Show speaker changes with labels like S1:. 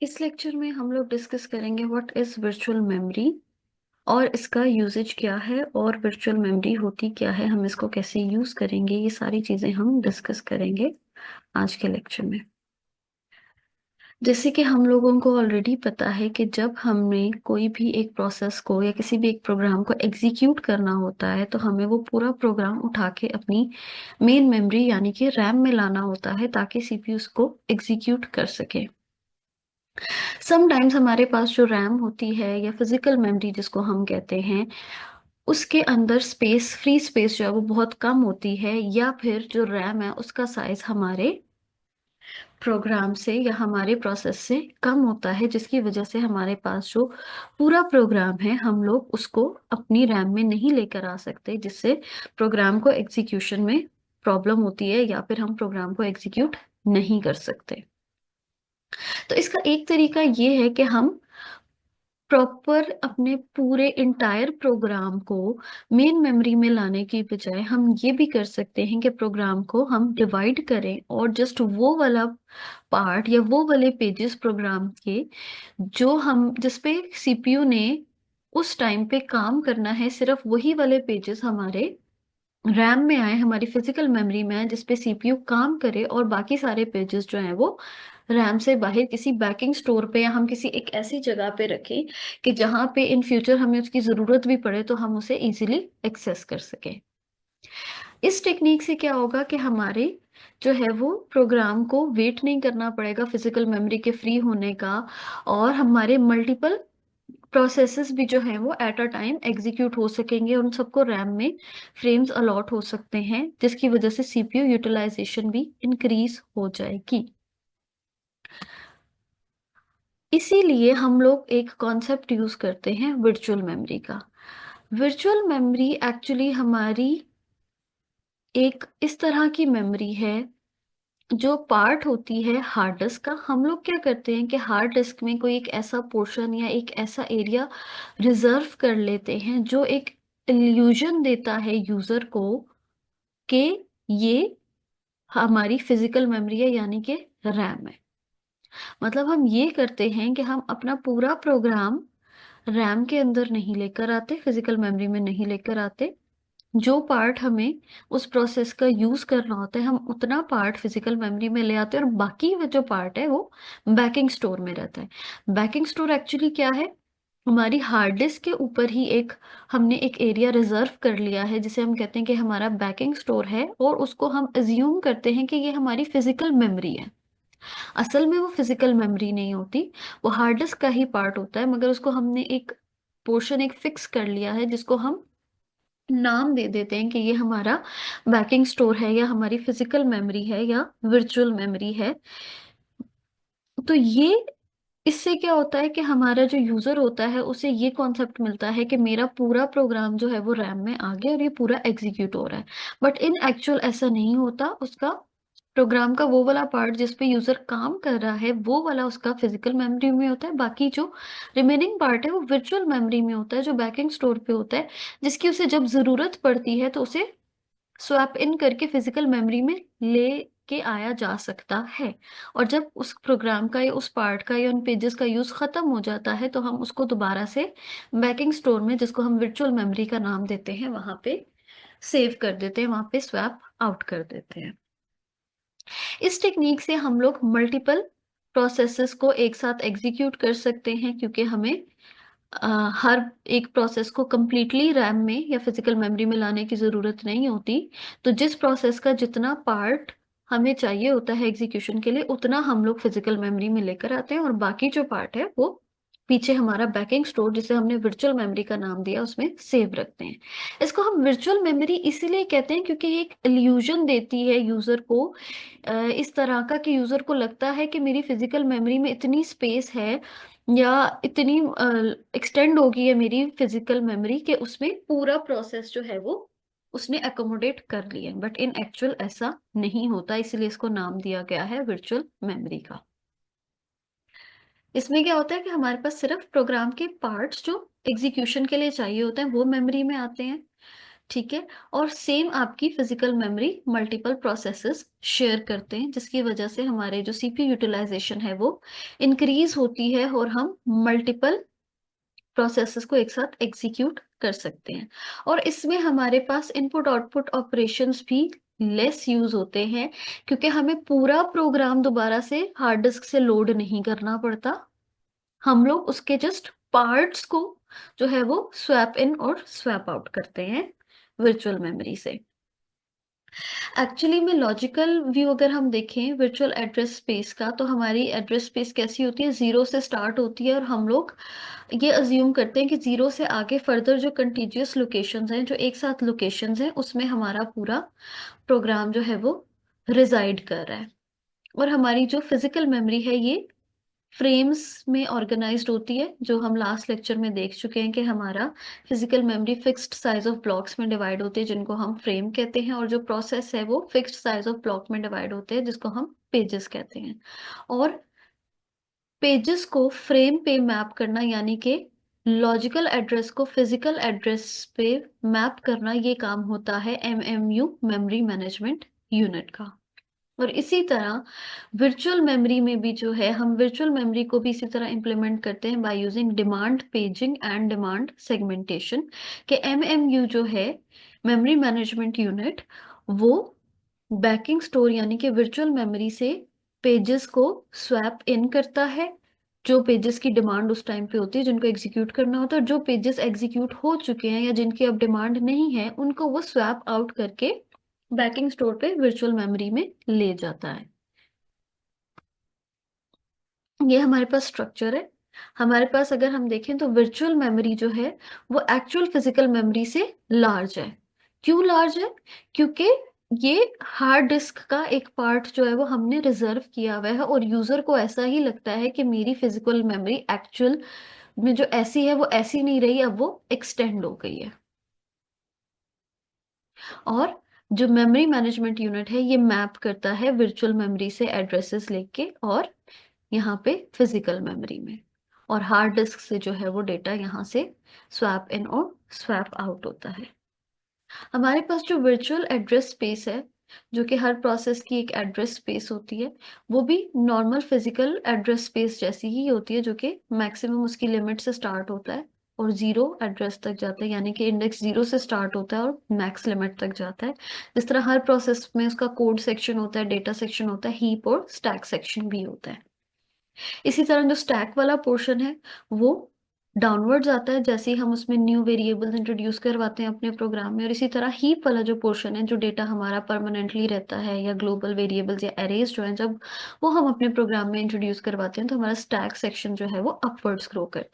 S1: इस लेक्चर में हम लोग डिस्कस करेंगे व्हाट इज वर्चुअल मेमोरी और इसका यूजेज क्या है और वर्चुअल मेमोरी होती क्या है, हम इसको कैसे यूज करेंगे, ये सारी चीजें हम डिस्कस करेंगे आज के लेक्चर में। जैसे कि हम लोगों को ऑलरेडी पता है कि जब हमें कोई भी एक प्रोसेस को या किसी भी एक प्रोग्राम को एग्जीक्यूट करना होता है तो हमें वो पूरा प्रोग्राम उठा के अपनी मेन मेमोरी यानी कि रैम में लाना होता है ताकि सीपीयू उसको एग्जीक्यूट कर सके। समटाइम्स हमारे पास जो रैम होती है या फिजिकल मेमोरी जिसको हम कहते हैं, उसके अंदर स्पेस, फ्री स्पेस जो है वो बहुत कम होती है, या फिर जो रैम है उसका साइज हमारे प्रोग्राम से या हमारे प्रोसेस से कम होता है, जिसकी वजह से हमारे पास जो पूरा प्रोग्राम है हम लोग उसको अपनी रैम में नहीं लेकर आ सकते, जिससे प्रोग्राम को एग्जीक्यूशन में प्रॉब्लम होती है या फिर हम प्रोग्राम को एग्जीक्यूट नहीं कर सकते। तो इसका एक तरीका ये है कि हम प्रॉपर अपने पूरे इंटायर प्रोग्राम को मेन मेमोरी में लाने की बजाय हम ये भी कर सकते हैं कि प्रोग्राम को हम डिवाइड करें और जस्ट वो वाला पार्ट या वो वाले पेजेस प्रोग्राम के जो हम जिसपे सीपीयू ने उस टाइम पे काम करना है, सिर्फ वही वाले पेजेस हमारे रैम में आए, हमारी फिजिकल मेमोरी में आए, जिसपे सीपीयू काम करे, और बाकी सारे पेजेस जो हैं वो रैम से बाहर किसी बैकिंग स्टोर पे या हम किसी एक ऐसी जगह पे रखें कि जहां पे इन फ्यूचर हमें उसकी जरूरत भी पड़े तो हम उसे इजीली एक्सेस कर सकें। इस टेक्निक से क्या होगा कि हमारे जो है वो प्रोग्राम को वेट नहीं करना पड़ेगा फिजिकल मेमोरी के फ्री होने का, और हमारे मल्टीपल प्रोसेसेस भी जो हैं वो एट अ टाइम एग्जीक्यूट हो सकेंगे, उन सबको रैम में फ्रेम्स अलॉट हो सकते हैं, जिसकी वजह से सीपीयू यूटिलाइजेशन भी इंक्रीज हो जाएगी। इसीलिए हम लोग एक कॉन्सेप्ट यूज करते हैं वर्चुअल मेमोरी का। वर्चुअल मेमोरी एक्चुअली हमारी एक इस तरह की मेमोरी है जो पार्ट होती है हार्ड डिस्क का। हम लोग क्या करते हैं कि हार्ड डिस्क में कोई एक ऐसा पोर्शन या एक ऐसा एरिया रिजर्व कर लेते हैं जो एक इल्यूजन देता है यूजर को कि ये हमारी फिजिकल मेमोरी है यानी कि रैम है। मतलब हम ये करते हैं कि हम अपना पूरा प्रोग्राम रैम के अंदर नहीं लेकर आते, फिजिकल मेमोरी में नहीं लेकर आते। जो पार्ट हमें उस प्रोसेस का यूज करना होता है हम उतना पार्ट फिजिकल मेमोरी में ले आते हैं, और बाकी वो जो पार्ट है वो बैकिंग स्टोर में रहता है। बैकिंग स्टोर एक्चुअली क्या है, हमारी हार्ड डिस्क के ऊपर ही एक हमने एक एरिया रिजर्व कर लिया है जिसे हम कहते हैं कि हमारा बैकिंग स्टोर है, और उसको हम अज्यूम करते हैं कि ये हमारी फिजिकल मेमोरी है। असल में वो फिजिकल मेमोरी नहीं होती, वो हार्ड डिस्क का ही पार्ट होता है, मगर उसको हमने एक पोर्शन एक फिक्स कर लिया है जिसको हम नाम दे देते हैं कि ये हमारा बैकिंग स्टोर है या हमारी फिजिकल मेमोरी है या वर्चुअल मेमोरी है। तो ये इससे क्या होता है कि हमारा जो यूजर होता है उसे ये कॉन्सेप्ट मिलता है कि मेरा पूरा प्रोग्राम जो है वो रैम में आ गया और ये पूरा एग्जीक्यूट हो रहा है। बट इन एक्चुअल ऐसा नहीं होता, उसका प्रोग्राम का वो वाला पार्ट जिस पे यूजर काम कर रहा है वो वाला उसका फिजिकल मेमोरी में होता है, बाकी जो रिमेनिंग पार्ट है वो वर्चुअल मेमोरी में होता है, जो बैकिंग स्टोर पे होता है, जिसकी उसे जब जरूरत पड़ती है तो उसे स्वैप इन करके फिजिकल मेमोरी में ले के आया जा सकता है। और जब उस प्रोग्राम का या उस पार्ट का या उन पेजेस का यूज खत्म हो जाता है तो हम उसको दोबारा से बैकिंग स्टोर में, जिसको हम वर्चुअल मेमोरी का नाम देते हैं, वहां पे सेव कर देते हैं, वहां पे स्वैप आउट कर देते हैं। इस टेक्निक से हम लोग मल्टीपल प्रोसेसेस को एक साथ एग्जीक्यूट कर सकते हैं, क्योंकि हमें अ, हर एक प्रोसेस को कंप्लीटली रैम में या फिजिकल मेमोरी में लाने की ज़रूरत नहीं होती। तो जिस प्रोसेस का जितना पार्ट हमें चाहिए होता है एग्जीक्यूशन के लिए उतना हम लोग फिजिकल मेमोरी में लेकर आते हैं, और बाकी जो पार्ट है वो पीछे हमारा बैकिंग स्टोर जिसे हमने वर्चुअल मेमोरी का नाम दिया उसमें सेव रखते हैं। इसको हम वर्चुअल मेमोरी इसीलिए कहते हैं क्योंकि ये एक इल्यूजन देती है यूजर को, इस तरह का कि यूजर को लगता है कि मेरी फिजिकल मेमोरी में इतनी स्पेस है या इतनी एक्सटेंड होगी है मेरी फिजिकल मेमोरी के उसमें पूरा प्रोसेस जो है वो उसने अकोमोडेट कर लिया, बट इन एक्चुअल ऐसा नहीं होता, इसलिए इसको नाम दिया गया है वर्चुअल मेमोरी का। इसमें क्या होता है कि हमारे पास सिर्फ प्रोग्राम के पार्ट्स जो एग्जीक्यूशन के लिए चाहिए होते हैं वो मेमोरी में आते हैं। ठीक है? और सेम आपकी physical memory multiple processes share करते हैं, जिसकी वजह से हमारे जो सीपीयू यूटिलाइज़ेशन है वो इंक्रीज़ होती है और हम मल्टीपल प्रोसेसेस को एक साथ एग्ज़ीक्यूट कर सकते हैं। और इसमें हमारे पास इनपुट-आउटपुट ऑपरेशंस भी लेस यूज़ होते हैं, क्योंकि हमें पूरा प्रोग्राम दोबारा से हार्ड डिस्क से लोड नहीं करना पड़ता। हम लोग उसके जस्ट पार्ट्स को जो है वो स्वैप इन और स्वैप आउट करते हैं वर्चुअल मेमोरी से। एक्चुअली में लॉजिकल व्यू अगर हम देखें वर्चुअल एड्रेस स्पेस का, तो हमारी एड्रेस स्पेस कैसी होती है, 0 से स्टार्ट होती है और हम लोग ये अज़्यूम करते हैं कि 0 से आगे फर्दर जो कंटीन्यूअस लोकेशंस हैं, जो एक साथ लोकेशंस हैं, उसमें हमारा पूरा प्रोग्राम जो है वो रिज़ाइड कर रहा है। और हमारी जो फिज़िकल मेमोरी है ये फ्रेम्स में ऑर्गेनाइज़्ड होती है, जो हम लास्ट लेक्चर में देख चुके हैं कि हमारा physical memory fixed size of blocks में डिवाइड होती है, जिनको हम फ्रेम कहते हैं, और जो प्रोसेस है वो फिक्स्ड साइज़ ऑफ ब्लॉक में डिवाइड होते हैं, जिसको हम पेजेस कहते हैं। और पेजेस को फ्रेम पे मैप करना, यानी कि लॉजिकल एड्रेस को फिज़िकल एड्रेस पे मैप करना, ये काम होता है एमएमयू मेमोरी मैनेजमेंट यूनिट का। और इसी तरह वर्चुअल मेमोरी में भी जो है, हम वर्चुअल मेमोरी को भी इसी तरह इम्प्लीमेंट करते हैं by using demand paging and demand segmentation, कि एमएमयू जो है मेमोरी मैनेजमेंट यूनिट, वो बैकिंग स्टोर यानी कि वर्चुअल मेमोरी से पेजेस को स्वैप इन करता है, जो पेजेस की डिमांड उस टाइम पे होती है जिनको एग्जीक्यूट करना होता है, और जो पेजेस एग्जीक्यूट हो चुके हैं या जिनकी अब डिमांड नहीं है, उनको वो स्वैप आउट करके बैकिंग स्टोर पे वर्चुअल मेमोरी में ले जाता है। ये हमारे पास स्ट्रक्चर है। हमारे पास अगर हम देखें तो वर्चुअल मेमोरी जो है वो एक्चुअल फिजिकल मेमोरी से लार्ज है। क्यों लार्ज है? क्योंकि ये हार्ड डिस्क का एक पार्ट जो है वो हमने रिजर्व किया हुआ है, और यूजर को ऐसा ही लगता है कि मेरी फिजिकल मेमोरी एक्चुअल में जो ऐसी है वो ऐसी नहीं रही, अब वो एक्सटेंड हो गई है। और जो मेमोरी मैनेजमेंट यूनिट है ये मैप करता है वर्चुअल मेमोरी से एड्रेसेस लेके और यहाँ पे फिजिकल मेमोरी में, और हार्ड डिस्क से जो है वो डेटा यहाँ से स्वैप इन और स्वैप आउट होता है। हमारे पास जो वर्चुअल एड्रेस स्पेस है, जो कि हर प्रोसेस की एक एड्रेस स्पेस होती है, वो भी नॉर्मल फिजिकल एड्रेस स्पेस जैसी ही होती है, जो कि मैक्सिमम उसकी लिमिट से स्टार्ट होता है और जीरो एड्रेस तक जाता है, यानी कि इंडेक्स 0 से स्टार्ट होता है और मैक्स लिमिट तक जाता है। जिस तरह हर प्रोसेस में उसका कोड सेक्शन होता है, डेटा सेक्शन होता है, हीप और स्टैक सेक्शन भी होता है। इसी तरह जो स्टैक वाला पोर्शन है वो डाउनवर्ड्स आता है, जैसे ही हम उसमें न्यू वेरिएबल्स इंट्रोड्यूस करवाते हैं अपने प्रोग्राम में, और इसी तरह हीप वाला जो पोर्शन है, जो डेटा हमारा परमानेंटली रहता है, या ग्लोबल वेरिएबल्स या एरेज जो हैं, जब वो हम अपने प्रोग्राम में इंट्रोड्यूस करवाते हैं, तो हमारा स्टैक सेक्शन जो है वो अपवर्ड्स ग्रो करता है।